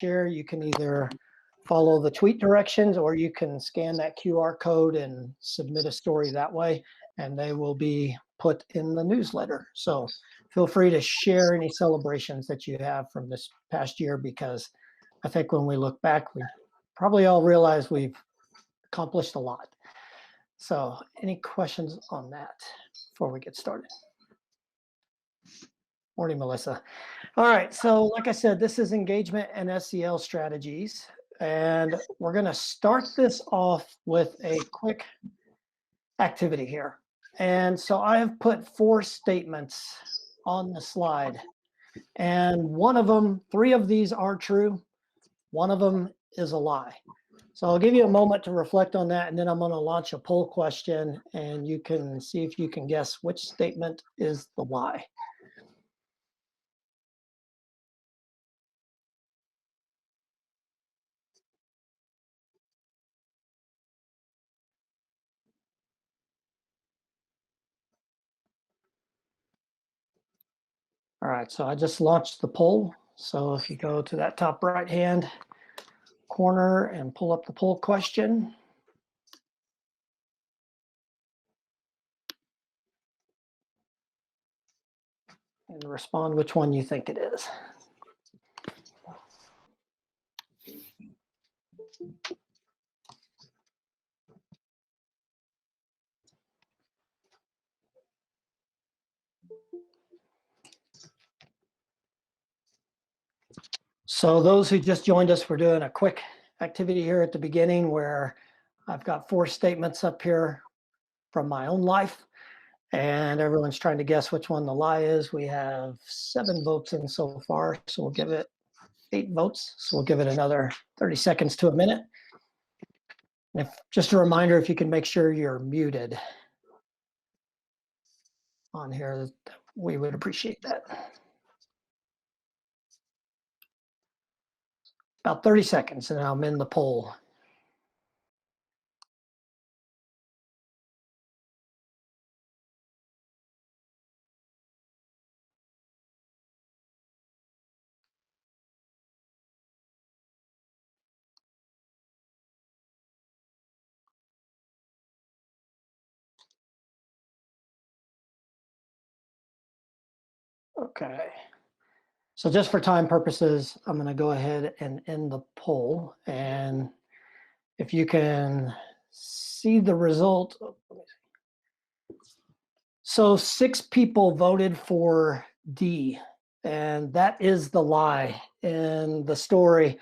share, you can either follow the tweet directions or you can scan that QR code and submit a story that way, and they will be put in the newsletter. So feel free to share any celebrations that you have from this past year, because I think when we look back, we probably all realize we've accomplished a lot. So any questions on that before we get started? Morning, Melissa. All right, so like I said, this is engagement and SEL strategies. And we're going to start this off with a quick activity here. And so I have put 4 statements on the slide. And one of them, 3 of these are true. One of them is a lie. So I'll give you a moment to reflect on that, and then I'm going to launch a poll question, and you can see if you can guess which statement is the lie. All right, so I just launched the poll. So if you go to that top right-hand corner and pull up the poll question. And respond which one you think it is. So those who just joined us, we're doing a quick activity here at the beginning where I've got 4 statements up here from my own life, and everyone's trying to guess which one the lie is. We have 7 votes in so far, so we'll give it 8 votes. So we'll give it another 30 seconds to a minute. Just a reminder, if you can make sure you're muted on here, we would appreciate that. About 30 seconds, and I'm in the poll. Okay. So just for time purposes, I'm going to go ahead and end the poll. And if you can see the result. So 6 people voted for D, and that is the lie in the story.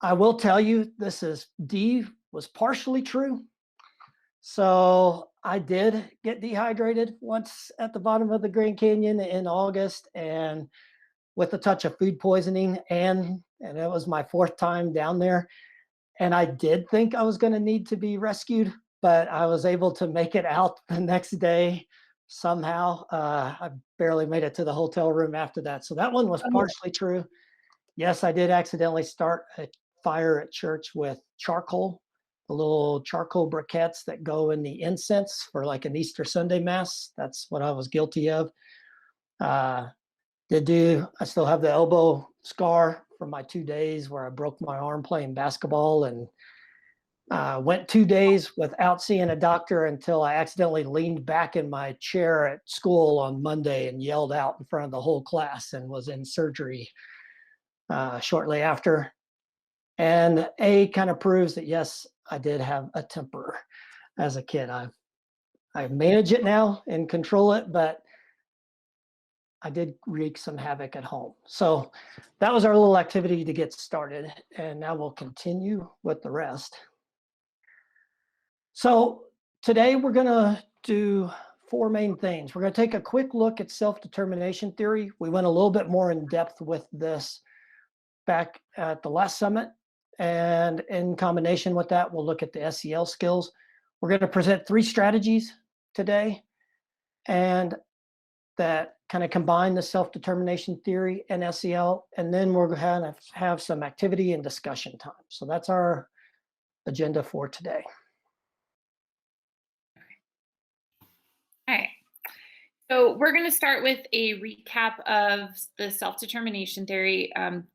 I will tell you, D was partially true. So I did get dehydrated once at the bottom of the Grand Canyon in August, and with a touch of food poisoning, and it was my 4th time down there. And I did think I was going to need to be rescued, but I was able to make it out the next day somehow. I barely made it to the hotel room after that. So that one was partially true. Yes, I did accidentally start a fire at church with charcoal, the little charcoal briquettes that go in the incense for like an Easter Sunday Mass. That's what I was guilty of. I still have the elbow scar from my 2 days where I broke my arm playing basketball, and went 2 days without seeing a doctor until I accidentally leaned back in my chair at school on Monday and yelled out in front of the whole class, and was in surgery shortly after. And A kind of proves that, yes, I did have a temper as a kid. I manage it now and control it, but I did wreak some havoc at home. So that was our little activity to get started. And now we'll continue with the rest. So today we're going to do 4 main things. We're going to take a quick look at self-determination theory. We went a little bit more in depth with this back at the last summit. And in combination with that, we'll look at the SEL skills. We're going to present 3 strategies today, and that kind of combine the self-determination theory and SEL, and then we're going to have some activity and discussion time. So that's our agenda for today. All right. So we're going to start with a recap of the self-determination theory.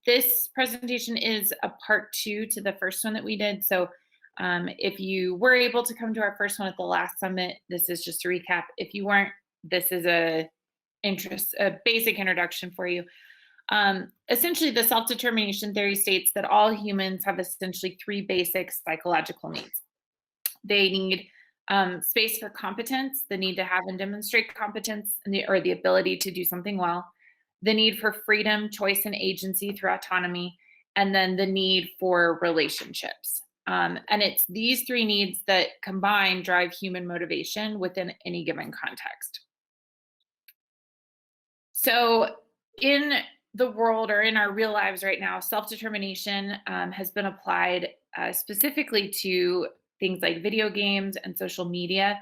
This presentation is a part two to the first one that we did. So if you were able to come to our first one at the last summit, this is just a recap. If you weren't, this is a basic introduction for you. Essentially, the self-determination theory states that all humans have essentially three basic psychological needs. They need space for competence, the need to have and demonstrate competence or the ability to do something well, the need for freedom, choice, and agency through autonomy, and then the need for relationships. And it's these three needs that combine drive human motivation within any given context. So, in the world or in our real lives right now, self determination has been applied specifically to things like video games and social media.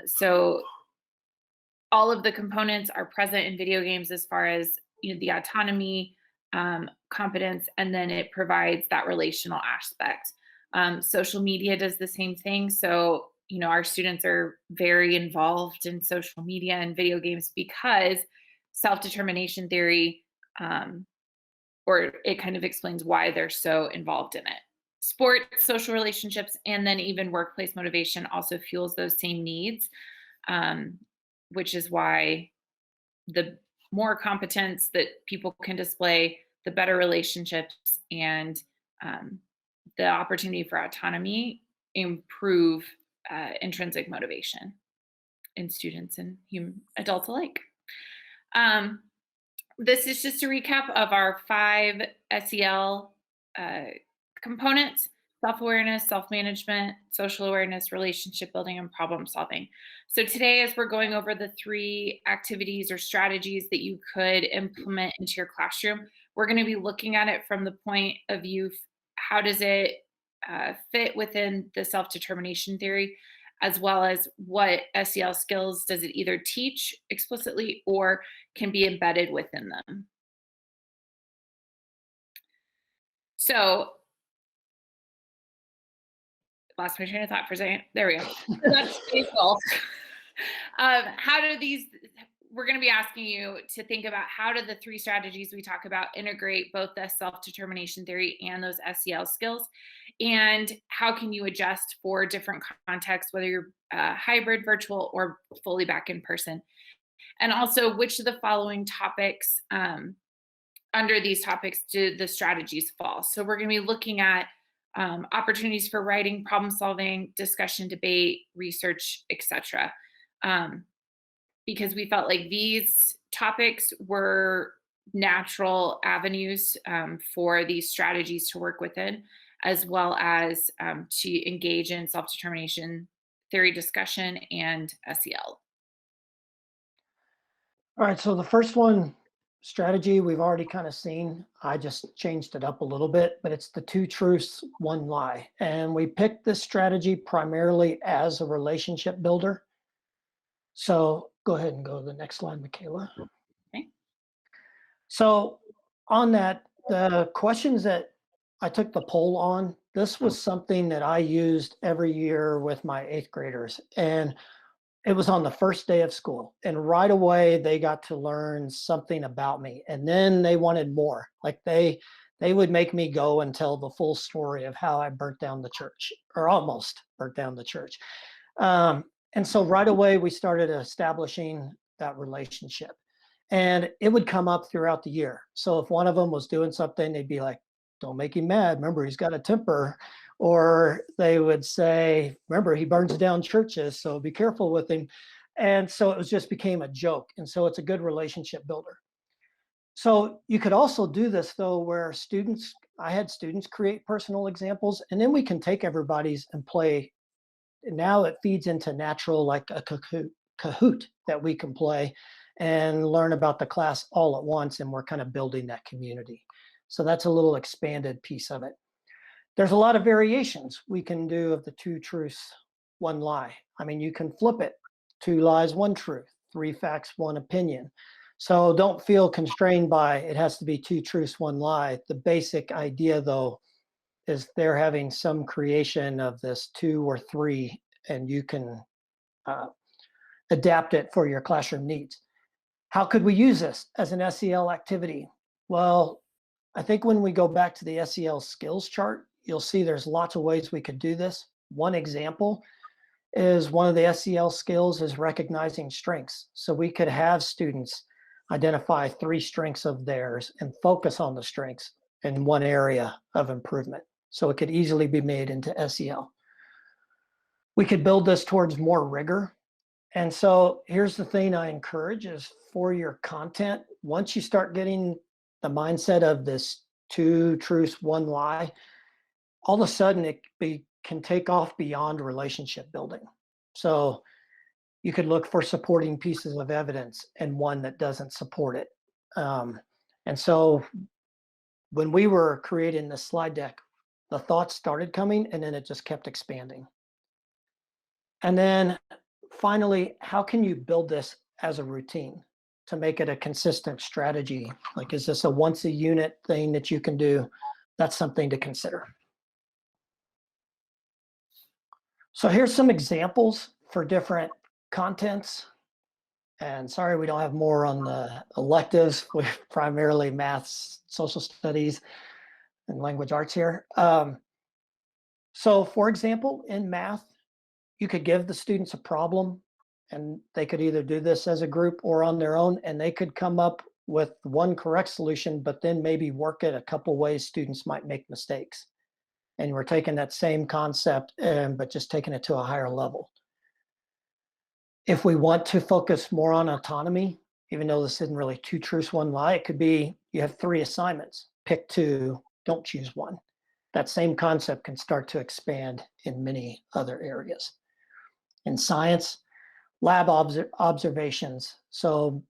So, all of the components are present in video games as far as the autonomy, competence, and then it provides that relational aspect. Social media does the same thing. So, our students are very involved in social media and video games because self-determination theory, or it kind of explains why they're so involved in it. Sports, social relationships, and then even workplace motivation also fuels those same needs, um, which is why the more competence that people can display, the better relationships and um, the opportunity for autonomy improve intrinsic motivation in students and adults alike. Um, this is just a recap of our 5 SEL uh, components: self awareness, self management, social awareness, relationship building, and problem solving. So, today, as we're going over the 3 activities or strategies that you could implement into your classroom, we're going to be looking at it from the point of view: how does it fit within the self determination theory, as well as what SEL skills does it either teach explicitly or can be embedded within them. So, lost my train of thought for a second. There we go. So that's today's goal. How do these? We're going to be asking you to think about how do the 3 strategies we talk about integrate both the self-determination theory and those SEL skills, and how can you adjust for different contexts, whether you're hybrid, virtual, or fully back in person, and also which of the following topics under these topics do the strategies fall. So we're going to be looking at opportunities for writing, problem solving, discussion, debate, research, etc. Because we felt like these topics were natural avenues for these strategies to work within, as well as to engage in self-determination theory discussion and SEL. All right, so the first one, strategy, we've already kind of seen. I just changed it up a little bit, but it's the 2 truths, 1 lie. And we picked this strategy primarily as a relationship builder. So go ahead and go to the next slide, Michaela. Okay. So on that, the questions that I took the poll on, this was something that I used every year with my 8th graders. And it was on the first day of school. And right away, they got to learn something about me. And then they wanted more. Like they would make me go and tell the full story of how I burnt down the church, or almost burnt down the church. And so right away, we started establishing that relationship. And it would come up throughout the year. So if one of them was doing something, they'd be like, don't make him mad. Remember, he's got a temper. Or they would say, remember, he burns down churches, so be careful with him. And so it was just became a joke. And so it's a good relationship builder. So you could also do this though, where I had students create personal examples, and then we can take everybody's and play. Now it feeds into natural, like a Kahoot that we can play and learn about the class all at once. And we're kind of building that community. So that's a little expanded piece of it. There's a lot of variations we can do of the 2 truths, 1 lie. I mean, you can flip it: 2 lies, 1 truth, 3 facts, 1 opinion. So don't feel constrained by it has to be 2 truths, 1 lie. The basic idea, though, is they're having some creation of this 2 or 3, and you can adapt it for your classroom needs. How could we use this as an SEL activity? Well, I think when we go back to the SEL skills chart, you'll see there's lots of ways we could do this. One example is one of the SEL skills is recognizing strengths. So we could have students identify 3 strengths of theirs and focus on the strengths in one area of improvement. So it could easily be made into SEL. We could build this towards more rigor. And so here's the thing I encourage is for your content, once you start getting the mindset of this 2 truths, 1 lie, all of a sudden it can take off beyond relationship building. So you could look for supporting pieces of evidence and one that doesn't support it. And so when we were creating this slide deck, the thoughts started coming and then it just kept expanding. And then finally, how can you build this as a routine to make it a consistent strategy? Like, is this a once a unit thing that you can do? That's something to consider. So here's some examples for different contents. And sorry, we don't have more on the electives. We're primarily maths, social studies, and language arts here. So for example, in math, you could give the students a problem and they could either do this as a group or on their own, and they could come up with one correct solution, but then maybe work it a couple ways students might make mistakes. And we're taking that same concept, but just taking it to a higher level. If we want to focus more on autonomy, even though this isn't really 2 truths, 1 lie, it could be you have 3 assignments, pick 2, don't choose 1. That same concept can start to expand in many other areas. In science, lab observations. So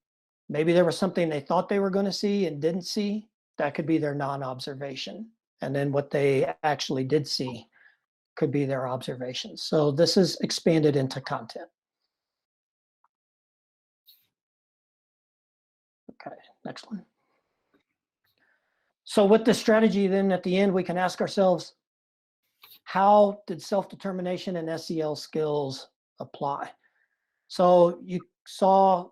maybe there was something they thought they were going to see and didn't see. That could be their non-observation. And then what they actually did see could be their observations. So this is expanded into content. Okay, next one. So with this strategy, then at the end, we can ask ourselves, how did self-determination and SEL skills apply? So you saw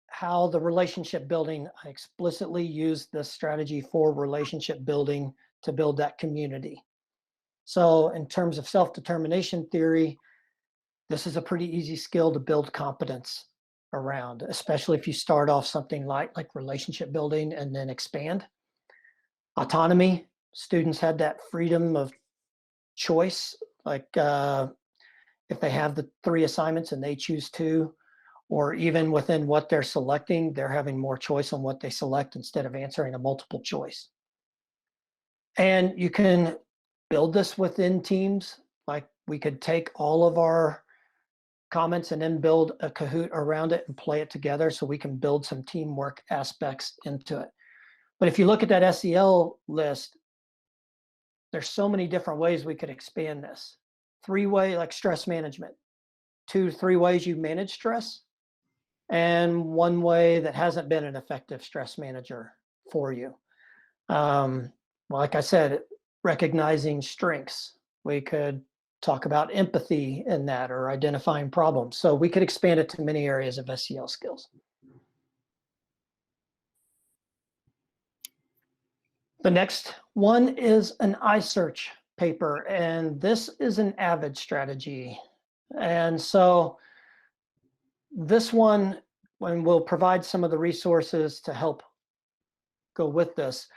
how the relationship building, I explicitly used this strategy for relationship building to build that community. So in terms of self-determination theory, this is a pretty easy skill to build competence around, especially if you start off something like relationship building and then expand. Autonomy, students had that freedom of choice, like if they have the 3 assignments and they choose 2, or even within what they're selecting, they're having more choice on what they select instead of answering a multiple choice. And you can build this within teams. Like we could take all of our comments and then build a Kahoot around it and play it together so we can build some teamwork aspects into it. But if you look at that SEL list, there's so many different ways we could expand this. 3-way, like stress management, 2 to 3 ways you manage stress, and 1 way that hasn't been an effective stress manager for you. Like I said, recognizing strengths. We could talk about empathy in that or identifying problems. So we could expand it to many areas of SEL skills. The next one is an iSearch paper, and this is an AVID strategy. And so this one, when we'll provide some of the resources to help go with this,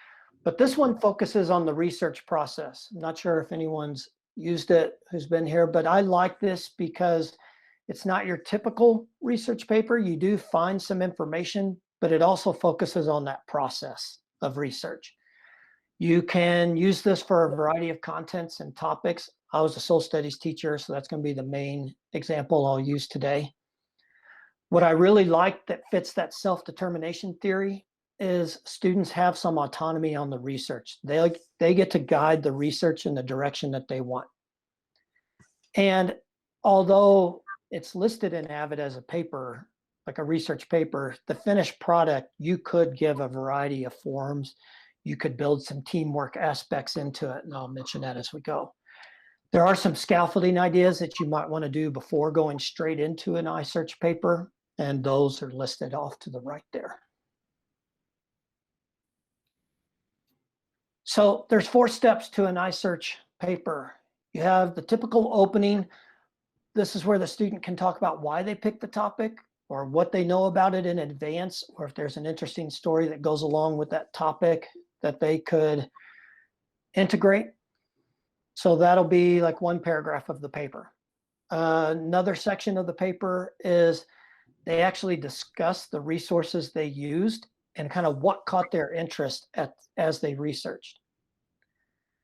but this one focuses on the research process. I'm not sure if anyone's used it who's been here, but I like this because it's not your typical research paper. You do find some information, but it also focuses on that process of research. You can use this for a variety of contents and topics. I was a social studies teacher, so that's going to be the main example I'll use today. What I really like that fits that self-determination theory is students have some autonomy on the research. They get to guide the research in the direction that they want. And although it's listed in AVID as a paper, like a research paper, the finished product, you could give a variety of forms. You could build some teamwork aspects into it, and I'll mention that as we go. There are some scaffolding ideas that you might want to do before going straight into an iSearch paper, and those are listed off to the right there. So there's 4 steps to an iSearch paper. You have the typical opening. This is where the student can talk about why they picked the topic or what they know about it in advance, or if there's an interesting story that goes along with that topic that they could integrate. So that'll be like 1 paragraph of the paper. Another section of the paper is they actually discuss the resources they used and kind of what caught their interest as they researched.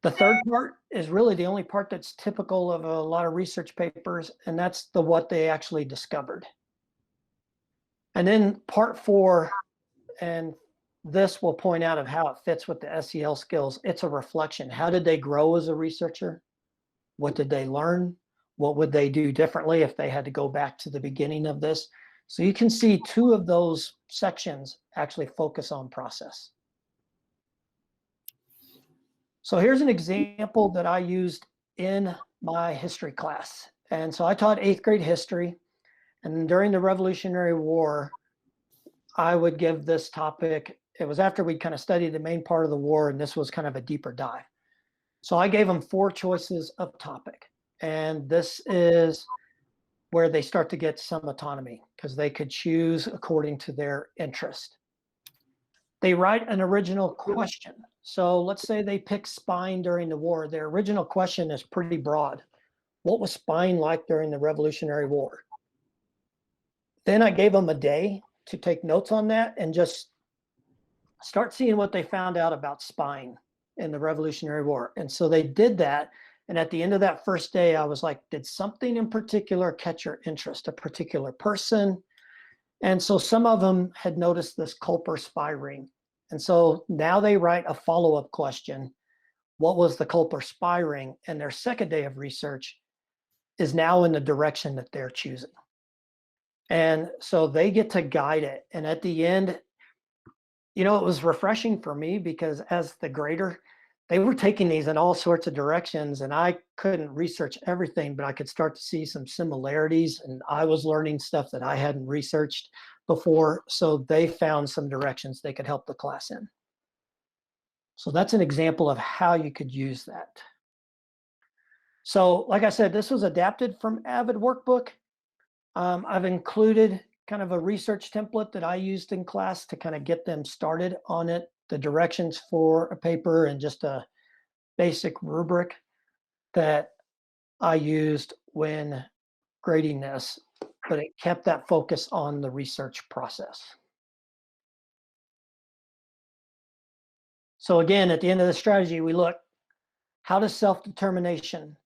The third part is really the only part that's typical of a lot of research papers, and that's the what they actually discovered. And then part 4, and this will point out of how it fits with the SEL skills. It's a reflection. How did they grow as a researcher? What did they learn? What would they do differently if they had to go back to the beginning of this? So you can see 2 of those sections actually focus on process. So here's an example that I used in my history class. And so I taught 8th grade history. And during the Revolutionary War, I would give this topic. It was after we kind of studied the main part of the war, and this was kind of a deeper dive. So I gave them 4 choices of topic. And this is where they start to get some autonomy because they could choose according to their interest. They write an original question. So let's say they pick spying during the war. Their original question is pretty broad. What was spying like during the Revolutionary War? Then I gave them a day to take notes on that and just start seeing what they found out about spying in the Revolutionary War. And so they did that. And at the end of that first day, I was like, did something in particular catch your interest, a particular person? And so some of them had noticed this Culper spy ring. And so now they write a follow-up question. What was the Culper spy ring? And their second day of research is now in the direction that they're choosing. And so they get to guide it. And at the end, it was refreshing for me because as the grader, they were taking these in all sorts of directions, and I couldn't research everything, but I could start to see some similarities, and I was learning stuff that I hadn't researched before. So they found some directions they could help the class in. So that's an example of how you could use that. So like I said, this was adapted from Avid Workbook. I've included kind of a research template that I used in class to kind of get them started on it, the directions for a paper, and just a basic rubric that I used when grading this, but it kept that focus on the research process. So again, at the end of the strategy, we look, how does self-determination?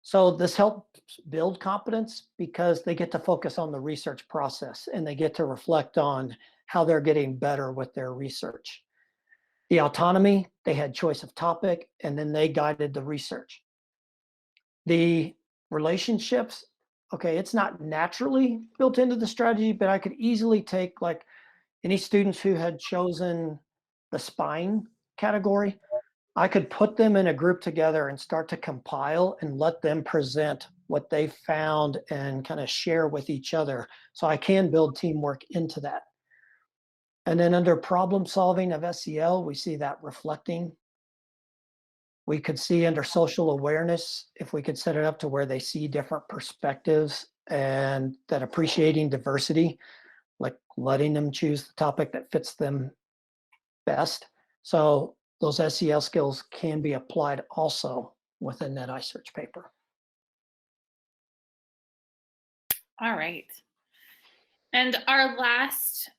So this helps build competence because they get to focus on the research process and they get to reflect on how they're getting better with their research. The autonomy, they had choice of topic, and then they guided the research. The relationships, okay, it's not naturally built into the strategy, but I could easily take like any students who had chosen the spying category, I could put them in a group together and start to compile and let them present what they found and kind of share with each other. So I can build teamwork into that. And then under problem solving of SEL, we see that reflecting. We could see under social awareness, if we could set it up to where they see different perspectives and that appreciating diversity, like letting them choose the topic that fits them best. So those SEL skills can be applied also within that iSearch paper. All right. And our last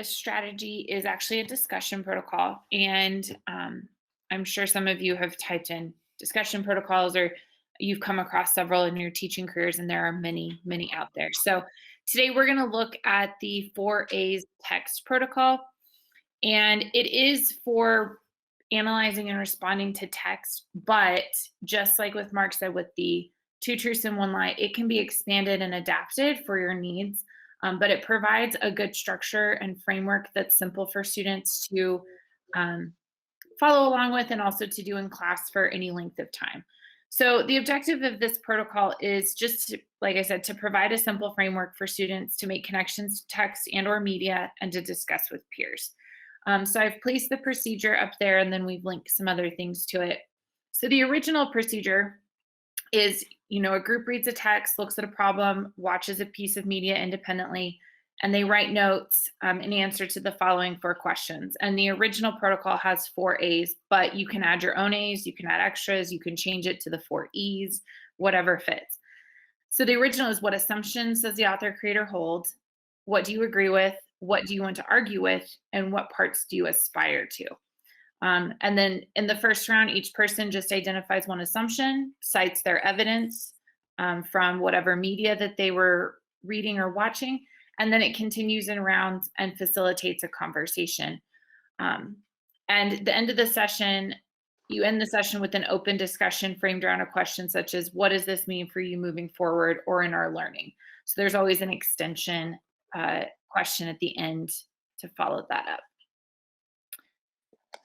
strategy is actually a discussion protocol. And I'm sure some of you have typed in discussion protocols or you've come across several in your teaching careers, and there are many, many out there. So today we're going to look at the 4A's text protocol. And it is for analyzing and responding to text, but just like with Mark said, with the 2 truths and 1 lie, it can be expanded and adapted for your needs. But it provides a good structure and framework that's simple for students to follow along with and also to do in class for any length of time. So the objective of this protocol is just to, like I said, to provide a simple framework for students to make connections to text and or media and to discuss with peers. So I've placed the procedure up there and then we've linked some other things to it. So the original procedure is, a group reads a text, looks at a problem, watches a piece of media independently, and they write notes in answer to the following 4 questions. And the original protocol has 4 A's, but you can add your own A's, you can add extras, you can change it to the 4 E's, whatever fits. So the original is, what assumptions does the author creator hold? What do you agree with? What do you want to argue with? And what parts do you aspire to? And then in the first round, each person just identifies one assumption, cites their evidence from whatever media that they were reading or watching, and then it continues in rounds and facilitates a conversation. And at the end of the session, you end the session with an open discussion framed around a question such as, what does this mean for you moving forward or in our learning? So there's always an extension question at the end to follow that up.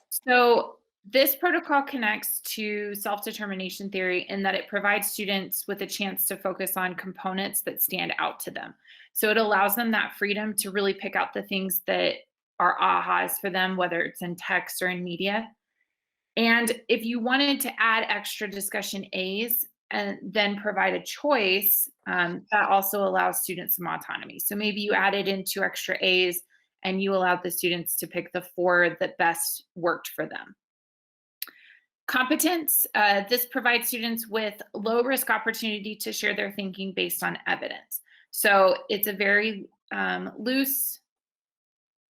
So this protocol connects to self-determination theory in that it provides students with a chance to focus on components that stand out to them. So it allows them that freedom to really pick out the things that are ahas for them, whether it's in text or in media. And if you wanted to add extra discussion A's and then provide a choice, that also allows students some autonomy. So maybe you added in 2 extra A's and you allowed the students to pick the 4 that best worked for them. Competence, this provides students with low risk opportunity to share their thinking based on evidence. So it's a very loose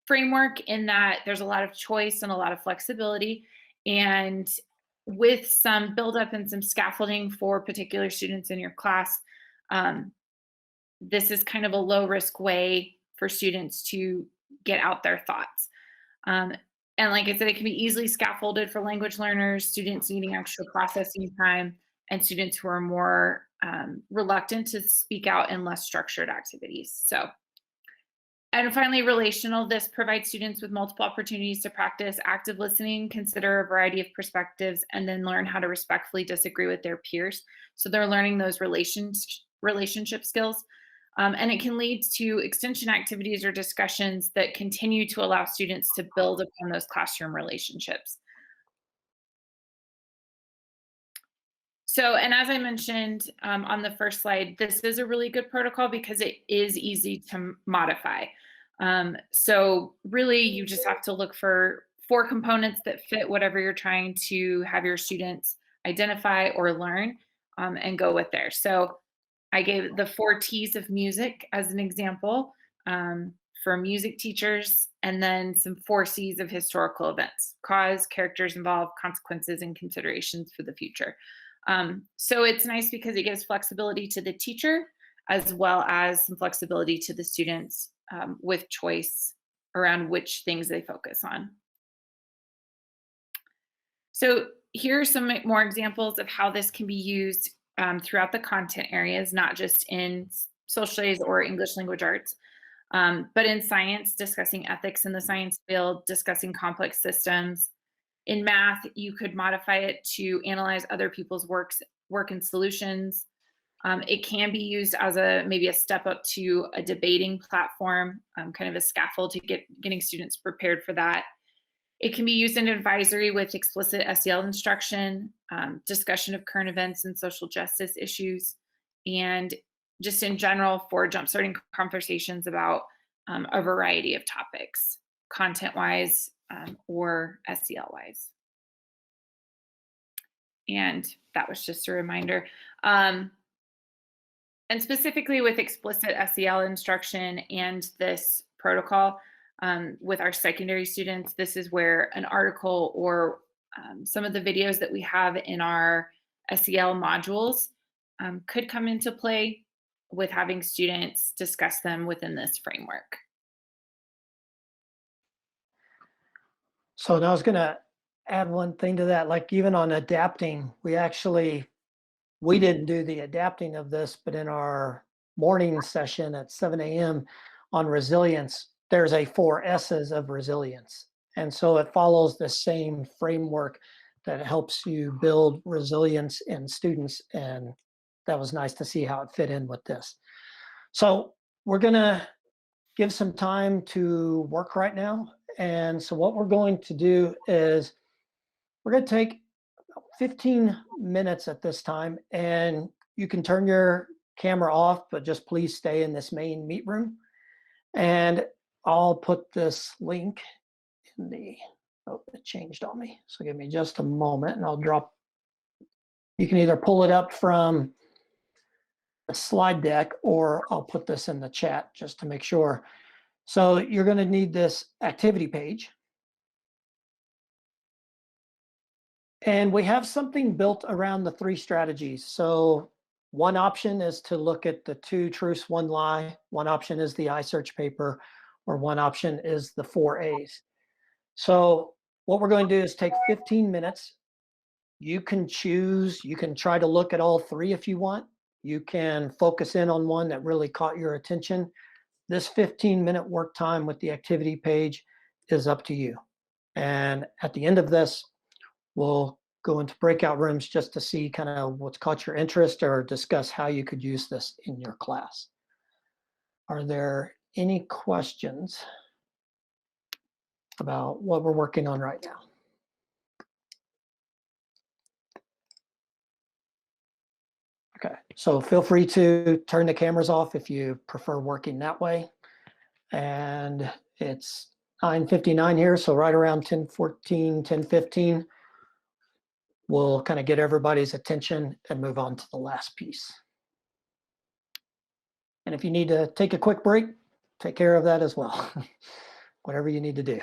framework in that there's a lot of choice and a lot of flexibility, and with some buildup and some scaffolding for particular students in your class, this is kind of a low risk way for students to get out their thoughts. And like I said, it can be easily scaffolded for language learners, students needing extra processing time, and students who are more reluctant to speak out in less structured activities. So, and finally, relational. This provides students with multiple opportunities to practice active listening, consider a variety of perspectives, and then learn how to respectfully disagree with their peers. So they're learning those relationship skills. And it can lead to extension activities or discussions that continue to allow students to build upon those classroom relationships. So, and as I mentioned on the first slide, this is a really good protocol because it is easy to modify. So really, you just have to look for 4 components that fit whatever you're trying to have your students identify or learn, and go with there. So I gave the 4 T's of music as an example for music teachers, and then some 4 C's of historical events: cause, characters involved, consequences, and considerations for the future. So it's nice because it gives flexibility to the teacher as well as some flexibility to the students with choice around which things they focus on. So here are some more examples of how this can be used throughout the content areas, not just in social studies or English language arts, but in science, discussing ethics in the science field, discussing complex systems. In math, you could modify it to analyze other people's work and solutions. It can be used as maybe a step up to a debating platform, kind of a scaffold to getting students prepared for that. It can be used in advisory with explicit SEL instruction, discussion of current events and social justice issues, and just in general for jumpstarting conversations about a variety of topics, content-wise or SEL-wise. And that was just a reminder. And specifically with explicit SEL instruction and this protocol, with our secondary students, this is where an article or some of the videos that we have in our SEL modules could come into play with having students discuss them within this framework. So now I was going to add one thing to that, like even on adapting, we didn't do the adapting of this, but in our morning session at 7 a.m. on resilience, there's a 4 S's of resilience. And so it follows the same framework that helps you build resilience in students. And that was nice to see how it fit in with this. So we're going to give some time to work right now. And so what we're going to do is we're going to take 15 minutes at this time, and you can turn your camera off, but just please stay in this main meet room. And I'll put this link in the, oh, it changed on me. So give me just a moment and I'll drop, you can either pull it up from the slide deck or I'll put this in the chat just to make sure. So you're going to need this activity page. And we have something built around the 3 strategies. So one option is to look at the 2 truths, 1 lie. One option is the iSearch paper, or one option is the 4 A's. So what we're going to do is take 15 minutes. You can choose, you can try to look at all 3 if you want. You can focus in on one that really caught your attention. This 15-minute work time with the activity page is up to you. And at the end of this, we'll go into breakout rooms just to see kind of what's caught your interest or discuss how you could use this in your class. Are there any questions about what we're working on right now? Okay, so feel free to turn the cameras off if you prefer working that way. And it's 9:59 here, so right around 10:14, 10:15, we'll kind of get everybody's attention and move on to the last piece. And if you need to take a quick break, take care of that as well. Whatever you need to do.